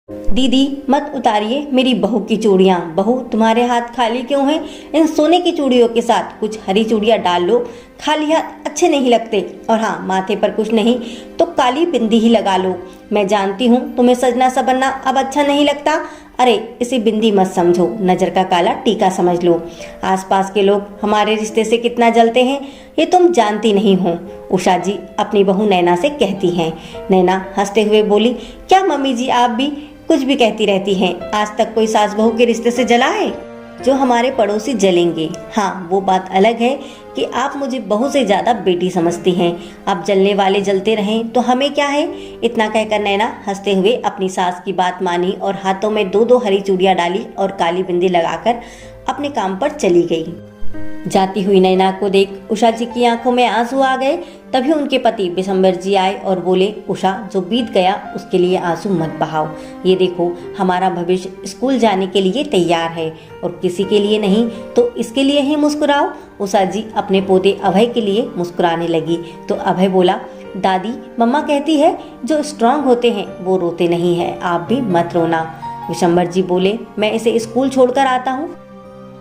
दीदी मत उतारिए मेरी बहू की चूड़ियाँ। बहू तुम्हारे हाथ खाली क्यों हैं? इन सोने की चूड़ियों के साथ कुछ हरी चूड़ियाँ डाल लो। खाली हाथ अच्छे नहीं लगते। और हाँ, माथे पर कुछ नहीं तो काली बिंदी ही लगा लो। मैं जानती हूँ तुम्हें सजना संवरना अब अच्छा नहीं लगता। अरे इसे बिंदी मत समझो, नजर का काला टीका समझ लो। आसपास के लोग हमारे रिश्ते से कितना जलते हैं ये तुम जानती नहीं हो। उषा जी अपनी बहू नैना से कहती हैं। नैना हंसते हुए बोली, क्या मम्मी जी आप भी कुछ भी कहती रहती हैं। आज तक कोई सास बहू के रिश्ते से जला है? जो हमारे पड़ोसी जलेंगे, हाँ वो बात अलग है कि आप मुझे बहू से ज्यादा बेटी समझती हैं। अब जलने वाले जलते रहें तो हमें क्या है। इतना कहकर नैना हंसते हुए अपनी सास की बात मानी और हाथों में दो दो हरी चूड़ियां डाली और काली बिंदी लगाकर अपने काम पर चली गई। जाती हुई नैना को देख उषा जी की आंखों में आंसू आ गए। तभी उनके पति बिशंबर जी आए और बोले, उषा जो बीत गया उसके लिए आंसू मत बहाओ। ये देखो हमारा भविष्य स्कूल जाने के लिए तैयार है और किसी के लिए नहीं तो इसके लिए ही मुस्कुराओ। उषा जी अपने पोते अभय के लिए मुस्कुराने लगी तो अभय बोला, दादी मम्मा कहती है जो स्ट्रांग होते हैं वो रोते नहीं है, आप भी मत रोना। बिशंबर जी बोले, मैं इसे स्कूल छोड़कर आता हूँ,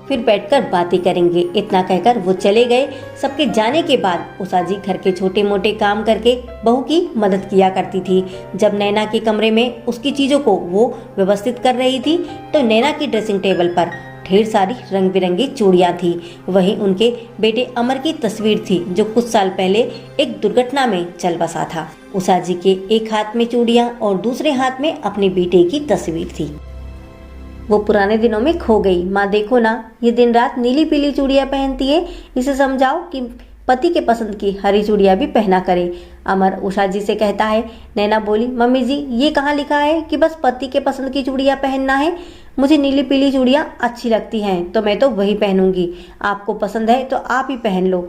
फिर बैठकर बातें करेंगे। इतना कहकर वो चले गए। सबके जाने के बाद उषा जी घर के छोटे मोटे काम करके बहू की मदद किया करती थी। जब नैना के कमरे में उसकी चीजों को वो व्यवस्थित कर रही थी तो नैना की ड्रेसिंग टेबल पर ढेर सारी रंग बिरंगी चूड़ियां थी। वहीं उनके बेटे अमर की तस्वीर थी जो कुछ साल पहले एक दुर्घटना में चल बसा था। उषा जी के एक हाथ में चूड़ियां और दूसरे हाथ में अपने बेटे की तस्वीर थी। वो पुराने दिनों में खो गई। माँ देखो ना, ये दिन रात नीली पीली चूड़ियां पहनती है, इसे समझाओ कि पति के पसंद की हरी चूड़ियां भी पहना करे। अमर उषा जी से कहता है। नैना बोली, मम्मी जी ये कहाँ लिखा है कि बस पति के पसंद की चूड़ियां पहनना है? मुझे नीली पीली चूड़ियां अच्छी लगती हैं तो मैं तो वही पहनूंगी। आपको पसंद है तो आप ही पहन लो।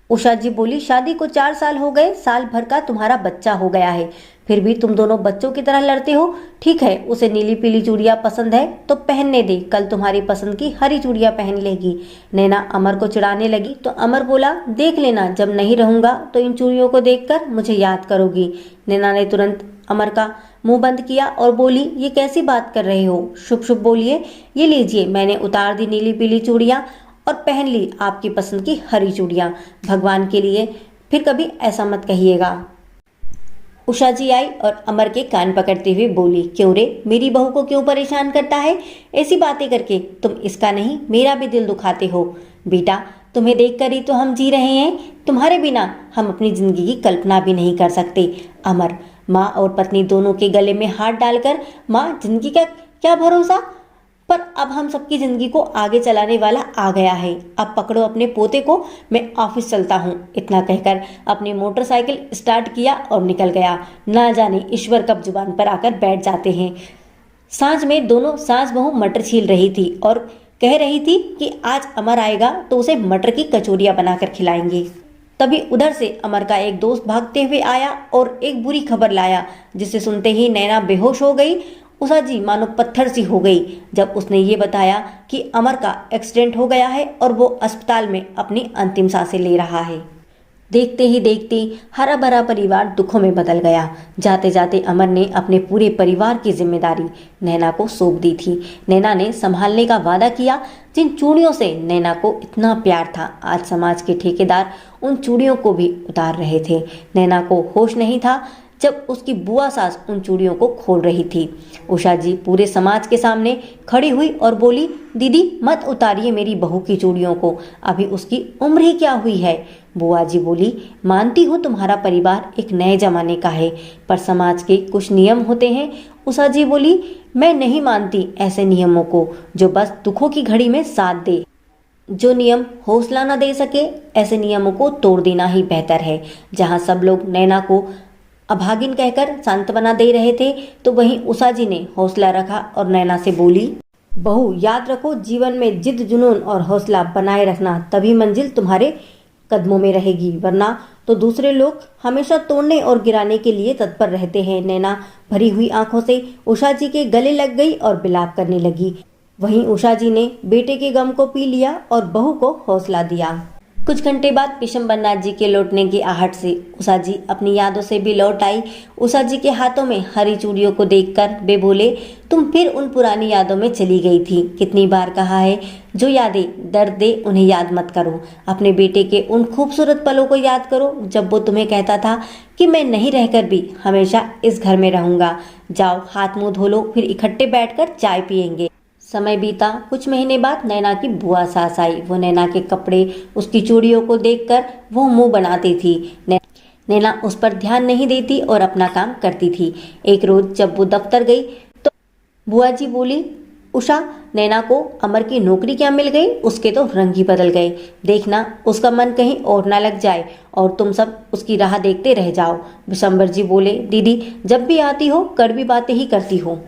उषा जी बोली, शादी को 4 साल हो गए, साल भर का तुम्हारा बच्चा हो गया है, फिर भी तुम दोनों बच्चों की तरह लड़ते हो। ठीक है, उसे नीली पीली चूड़ियां पसंद है तो पहनने दे, कल तुम्हारी पसंद की हरी चूड़ियां पहन लेगी। नैना अमर को चिढ़ाने लगी तो अमर बोला, देख लेना जब नहीं रहूंगा तो इन चूड़ियों को देखकर मुझे याद करोगी। नैना ने तुरंत अमर का मुंह बंद किया और बोली, ये कैसी बात कर रहे हो? शुभ शुभ बोलिए। ये लीजिए, मैंने उतार दी नीली पीली चूड़ियां और पहन ली आपकी पसंद की हरी चूड़ियां। भगवान के लिए फिर कभी ऐसा मत कहिएगा। उषा जी आई और अमर के कान पकड़ते हुए बोली, क्यों रे, मेरी बहू को क्यों परेशान करता है? ऐसी बातें करके तुम इसका नहीं मेरा भी दिल दुखाते हो। बेटा तुम्हें देखकर ही तो हम जी रहे हैं, तुम्हारे बिना हम अपनी जिंदगी की कल्पना भी नहीं कर सकते। अमर, माँ और पत्नी दोनों के गले में हाथ डालकर, माँ जिंदगी का क्या भरोसा, पर अब हम सबकी जिंदगी को आगे चलाने वाला आ गया है। अब पकड़ो अपने पोते को, मैं ऑफिस चलता हूँ। इतना कहकर अपनी मोटरसाइकिल स्टार्ट किया और निकल गया। ना जाने ईश्वर कब जुबान पर आकर बैठ जाते हैं। सांझ में दोनों सास बहू मटर छील रही थी और कह रही थी कि आज अमर आएगा तो उसे मटर की कचौरियां बनाकर खिलाएंगे। तभी उधर से अमर का एक दोस्त भागते हुए आया और एक बुरी खबर लाया, जिसे सुनते ही नैना बेहोश हो गई। उषा जी मानो पत्थर सी हो गई जब उसने ये बताया कि अमर का एक्सीडेंट हो गया है और वो अस्पताल में अपनी अंतिम सांसें ले रहा है। देखते ही देखते हरा भरा परिवार दुखों में बदल गया। जाते जाते अमर ने अपने पूरे परिवार की जिम्मेदारी नैना को सौंप दी थी। नैना ने संभालने का वादा किया। जिन चूड़ियों से नैना को इतना प्यार था, आज समाज के ठेकेदार उन चूड़ियों को भी उतार रहे थे। नैना को होश नहीं था जब उसकी बुआ सास उन चूड़ियों को खोल रही थी। उषा जी पूरे समाज के सामने खड़ी हुई और बोली, दीदी मत उतारिए मेरी बहू की चूड़ियों को, अभी उसकी उम्र ही क्या हुई है। बुआ जी बोली, मानती हूँ तुम्हारा परिवार एक नए जमाने का है, पर समाज के कुछ नियम होते हैं। उषा जी बोली, मैं नहीं मानती ऐसे नियमों को जो बस दुखों की घड़ी में साथ दे। जो नियम हौसला न दे सके, ऐसे नियमों को तोड़ देना ही बेहतर है। जहाँ सब लोग नैना को अभागिन कहकर सांत्वना दे रहे थे तो वहीं उषा जी ने हौसला रखा और नैना से बोली, बहू याद रखो, जीवन में जिद जुनून और हौसला बनाए रखना, तभी मंजिल तुम्हारे कदमों में रहेगी, वरना तो दूसरे लोग हमेशा तोड़ने और गिराने के लिए तत्पर रहते हैं। नैना भरी हुई आंखों से उषा जी के गले लग गई और बिलाप करने लगी। वहीं उषा जी ने बेटे के गम को पी लिया और बहू को हौसला दिया। कुछ घंटे बाद पिशंबरनाथ जी के लौटने की आहट से उषा जी अपनी यादों से भी लौट आई। उषा जी के हाथों में हरी चूड़ियों को देखकर वे बोले, तुम फिर उन पुरानी यादों में चली गई थी। कितनी बार कहा है, जो यादें दर्द दे उन्हें याद मत करो। अपने बेटे के उन खूबसूरत पलों को याद करो जब वो तुम्हें कहता था कि मैं नहीं रहकर भी हमेशा इस घर में रहूंगा। जाओ हाथ मुंह धो लो, फिर इकट्ठे बैठकर चाय पियेंगे। समय बीता। कुछ महीने बाद नैना की बुआ सास आई। वो नैना के कपड़े, उसकी चूड़ियों को देखकर वो मुंह बनाती थी। नैना उस पर ध्यान नहीं देती और अपना काम करती थी। एक रोज जब वो दफ्तर गई तो बुआ जी बोली, उषा, नैना को अमर की नौकरी क्या मिल गई, उसके तो रंग ही बदल गए। देखना उसका मन कहीं और ना लग जाए और तुम सब उसकी राह देखते रह जाओ। विशंबर जी बोले, दीदी जब भी आती हो कड़वी बातें ही करती हो,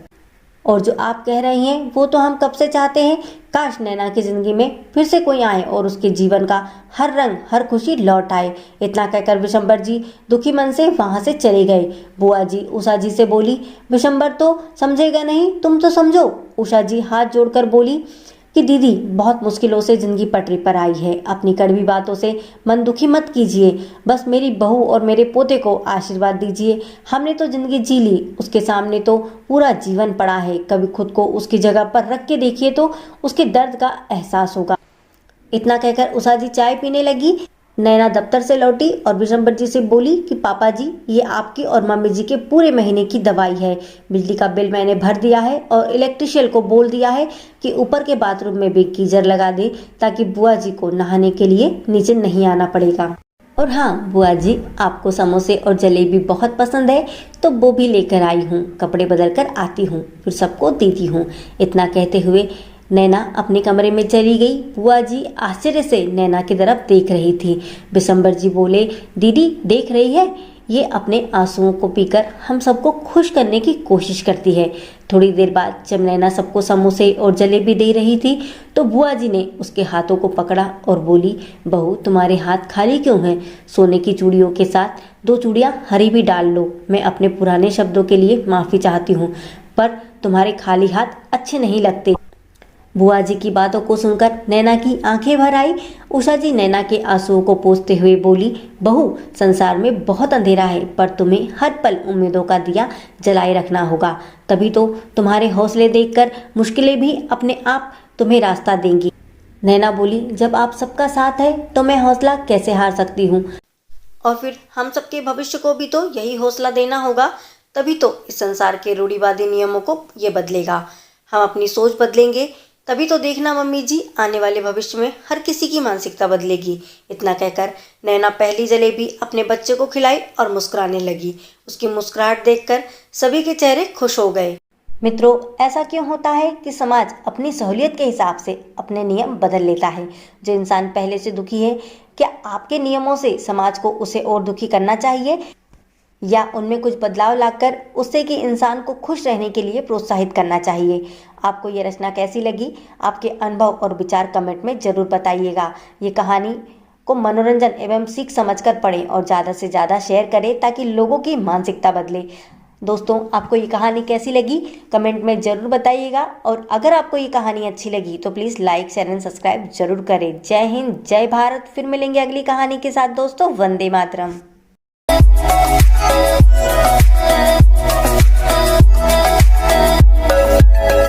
और जो आप कह रही हैं वो तो हम कब से चाहते हैं। काश नैना की जिंदगी में फिर से कोई आए और उसके जीवन का हर रंग हर खुशी लौट आए। इतना कहकर विशंबर जी दुखी मन से वहां से चले गए। बुआ जी उषा जी से बोली, विशंबर तो समझेगा नहीं, तुम तो समझो। उषा जी हाथ जोड़कर बोली कि दीदी बहुत मुश्किलों से जिंदगी पटरी पर आई है, अपनी कड़वी बातों से मन दुखी मत कीजिए। बस मेरी बहू और मेरे पोते को आशीर्वाद दीजिए। हमने तो जिंदगी जी ली, उसके सामने तो पूरा जीवन पड़ा है। कभी खुद को उसकी जगह पर रख के देखिए तो उसके दर्द का एहसास होगा। इतना कहकर उषा जी चाय पीने लगी। नैना दफ्तर से लौटी और विशंबर जी से बोली कि पापा जी, ये आपकी और मम्मी जी के पूरे महीने की दवाई है। बिजली का बिल मैंने भर दिया है और इलेक्ट्रिशियन को बोल दिया है कि ऊपर के बाथरूम में भी गीजर लगा दे, ताकि बुआ जी को नहाने के लिए नीचे नहीं आना पड़ेगा। और हाँ बुआ जी, आपको समोसे और जलेबी बहुत पसंद है तो वो भी लेकर आई हूँ। कपड़े बदल कर आती हूँ, फिर सबको देती हूँ। इतना कहते हुए नैना अपने कमरे में चली गई। बुआ जी आश्चर्य से नैना की तरफ देख रही थी। विशंबर जी बोले, दीदी देख रही है, ये अपने आंसुओं को पीकर हम सबको खुश करने की कोशिश करती है। थोड़ी देर बाद जब नैना सबको समोसे और जलेबी दे रही थी तो बुआ जी ने उसके हाथों को पकड़ा और बोली, बहू तुम्हारे हाथ खाली क्यों हैं? सोने की चूड़ियों के साथ 2 चूड़ियां हरी भी डाल लो। मैं अपने पुराने शब्दों के लिए माफी चाहती हूँ, पर तुम्हारे खाली हाथ अच्छे नहीं लगते। बुआ जी की बातों को सुनकर नैना की आंखें भर आई। उषा जी नैना के आंसुओं को पोंछते हुए बोली, बहू संसार में बहुत अंधेरा है, पर तुम्हें हर पल उम्मीदों का दिया जलाए रखना होगा। तभी तो तुम्हारे हौसले देखकर मुश्किलें भी अपने आप तुम्हें रास्ता देंगी। नैना बोली, जब आप सबका साथ है तो मैं हौसला कैसे हार सकती हूँ, और फिर हम सबके भविष्य को भी तो यही हौसला देना होगा। तभी तो इस संसार के रूढ़िवादी नियमों को ये बदलेगा। हम अपनी सोच बदलेंगे तभी तो देखना मम्मी जी, आने वाले भविष्य में हर किसी की मानसिकता बदलेगी। इतना कहकर नैना पहली जलेबी अपने बच्चे को खिलाई और मुस्कुराने लगी। उसकी मुस्कुराहट देखकर सभी के चेहरे खुश हो गए। मित्रों, ऐसा क्यों होता है कि समाज अपनी सहूलियत के हिसाब से अपने नियम बदल लेता है? जो इंसान पहले से दुखी है, क्या आपके नियमों से समाज को उसे और दुखी करना चाहिए, या उनमें कुछ बदलाव लाकर उससे कि इंसान को खुश रहने के लिए प्रोत्साहित करना चाहिए? आपको ये रचना कैसी लगी? आपके अनुभव और विचार कमेंट में जरूर बताइएगा। ये कहानी को मनोरंजन एवं सीख समझकर पढ़ें और ज़्यादा से ज़्यादा शेयर करें ताकि लोगों की मानसिकता बदले। दोस्तों, आपको ये कहानी कैसी लगी कमेंट में ज़रूर बताइएगा, और अगर आपको ये कहानी अच्छी लगी तो please like share and subscribe जरूर करें। जय हिंद, जय भारत। फिर मिलेंगे अगली कहानी के साथ दोस्तों। वंदे मातरम।